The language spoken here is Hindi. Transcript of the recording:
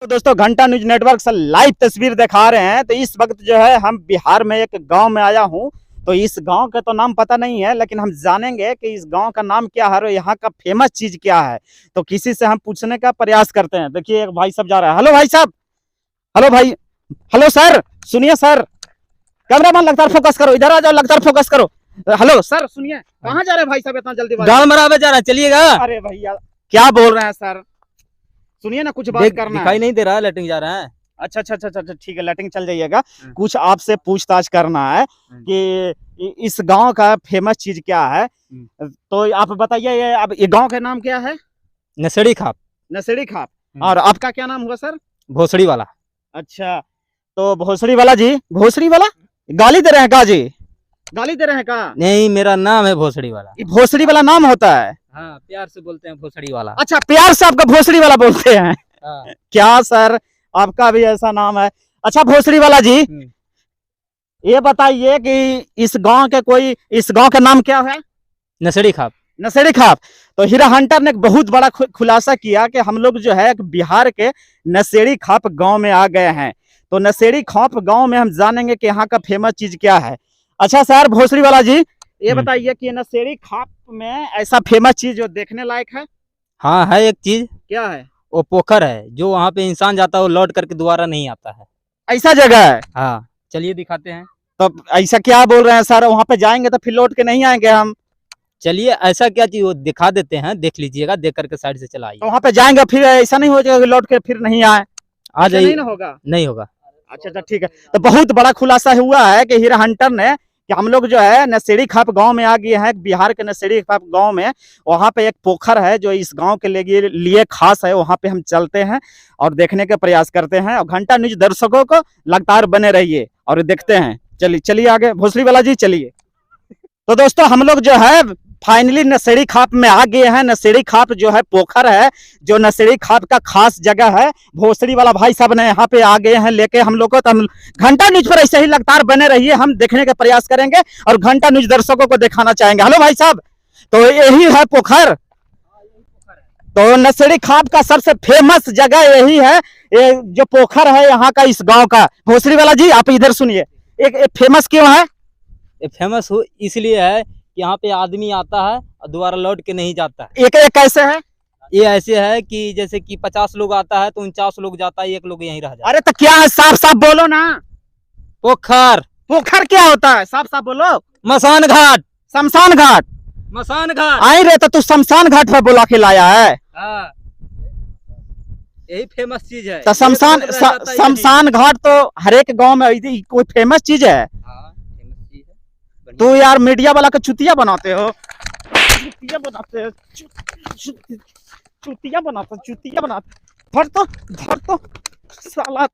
तो दोस्तों घंटा न्यूज नेटवर्क से लाइव तस्वीर दिखा रहे हैं। तो इस वक्त जो है हम बिहार में एक गांव में आया हूं। तो इस गांव का तो नाम पता नहीं है, लेकिन हम जानेंगे कि इस गांव का नाम क्या है और यहाँ का फेमस चीज क्या है। तो किसी से हम पूछने का प्रयास करते हैं। देखिए एक भाई साहब जा रहा है। हेलो भाई साहब, हेलो भाई, हेलो सर, सुनिए सर, कैमरामैन लगातार फोकस करो, इधर आ जाओ, लगातार फोकस करो। हेलो सर, सुनिए, कहाँ जा रहे हैं भाई साहब इतना जल्दी? गाँव मरावे जा रहा है, चलिएगा। अरे भैया क्या बोल रहे हैं सर, सुनिए ना, कुछ बात करना दिखाई नहीं दे रहा है, लेटिंग जा रहा है। अच्छा अच्छा अच्छा अच्छा, ठीक है, लैटिंग चल जाइएगा। कुछ आपसे पूछताछ करना है कि इस गांव का फेमस चीज क्या है। तो आप बताइए, ये अब ये गांव का नाम क्या है? नसेड़ी खाप। नसेड़ी खाप। और आपका क्या नाम हुआ सर? भोसड़ी वाला। अच्छा, तो भोसड़ी वाला जी, भोसड़ी वाला गाली दे रहे हैं का जी? गाली दे रहे हैं का? नहीं, मेरा नाम है भोसड़ी वाला। ये भोसड़ी वाला नाम होता है? हाँ, प्यार से बोलते हैं भोसड़ी वाला। अच्छा, प्यार से आपका भोसड़ी वाला बोलते हैं? हाँ। क्या सर, आपका भी ऐसा नाम है? अच्छा भोसड़ी वाला जी, ये बताइए कि इस गांव का नाम क्या है? नसेड़ी खाप। नसेड़ी खाप। तो हीरा हंटर ने एक बहुत बड़ा खुलासा किया कि हम लोग जो है बिहार के नसेड़ी खाप गांव में आ गए हैं। तो नसेड़ी खाप गांव में हम जानेंगे कि यहाँ का फेमस चीज क्या है। अच्छा सर भोसड़ी वाला जी, ये बताइए कि नसेड़ी खाप में ऐसा फेमस चीज जो देखने लायक है? हाँ है एक चीज। क्या है? वो पोखर है, जो वहाँ पे इंसान जाता है वो लौट करके दोबारा नहीं आता है। ऐसा जगह है? हाँ, चलिए दिखाते हैं। तो ऐसा क्या बोल रहे हैं सर, वहाँ पे जाएंगे तो फिर लौट के नहीं आएंगे हम? चलिए, ऐसा क्या चीज वो दिखा देते हैं, देख लीजिएगा, देख करके साइड से चला आइए। तो वहाँ पे जाएंगे फिर ऐसा नहीं हो जाएगा कि लौट के फिर नहीं आए? आ जाइए। नहीं ना होगा? नहीं होगा। अच्छा अच्छा ठीक है। तो बहुत बड़ा खुलासा हुआ है कि हीरा हंटर ने कि हम लोग जो है नसेड़ी खाप गांव में आ गए हैं। बिहार के नसेड़ी खाप गांव में वहां पे एक पोखर है जो इस गांव के लिए खास है। वहां पे हम चलते हैं और देखने का प्रयास करते हैं। और घंटा न्यूज दर्शकों को लगातार बने रहिए और देखते हैं। चलिए चलिए आगे भोसड़ी वाला जी, चलिए। तो दोस्तों हम लोग जो है फाइनली नसेड़ी खाप में आ गए हैं। नसेड़ी खाप जो है पोखर है, जो नसेड़ी खाप का खास जगह है। भोसड़ी वाला भाई साहब ने यहाँ पे आ गए हैं लेके हम लोग को। तो हम घंटा न्यूज पर ऐसे ही लगातार बने रहिए, हम देखने का प्रयास करेंगे और घंटा न्यूज दर्शकों को दिखाना चाहेंगे। हेलो भाई साहब, तो यही है पोखर? तो नसेड़ी खाप का सबसे फेमस जगह यही है, ये जो पोखर है यहाँ का, इस गाँव का। भोसड़ी वाला जी आप इधर सुनिए, एक फेमस क्यों है? फेमस हो इसलिए है कि यहाँ पे आदमी आता है और दोबारा लौट के नहीं जाता है। एक कैसे है? ये ऐसे है कि जैसे कि 50 लोग आता है तो 49 लोग जाता है, एक लोग यहीं रह जाता है। अरे तो क्या है, साफ साफ बोलो ना। पोखर। पोखर क्या होता है, साफ साफ बोलो। मसान घाट। शमशान घाट। मसान घाट। आई रे, तो तू शमशान घाट पर बोला के लाया है? हाँ, यही फेमस चीज है। तो शमशान घाट तो हर एक गांव में कोई फेमस चीज है। हाँ, फेमस चीज है। तू यार मीडिया वाला का चुतिया बनाते हो, चुतिया बनाते हो, चुतिया बनाते, चुतिया बनाते। धर तो साला।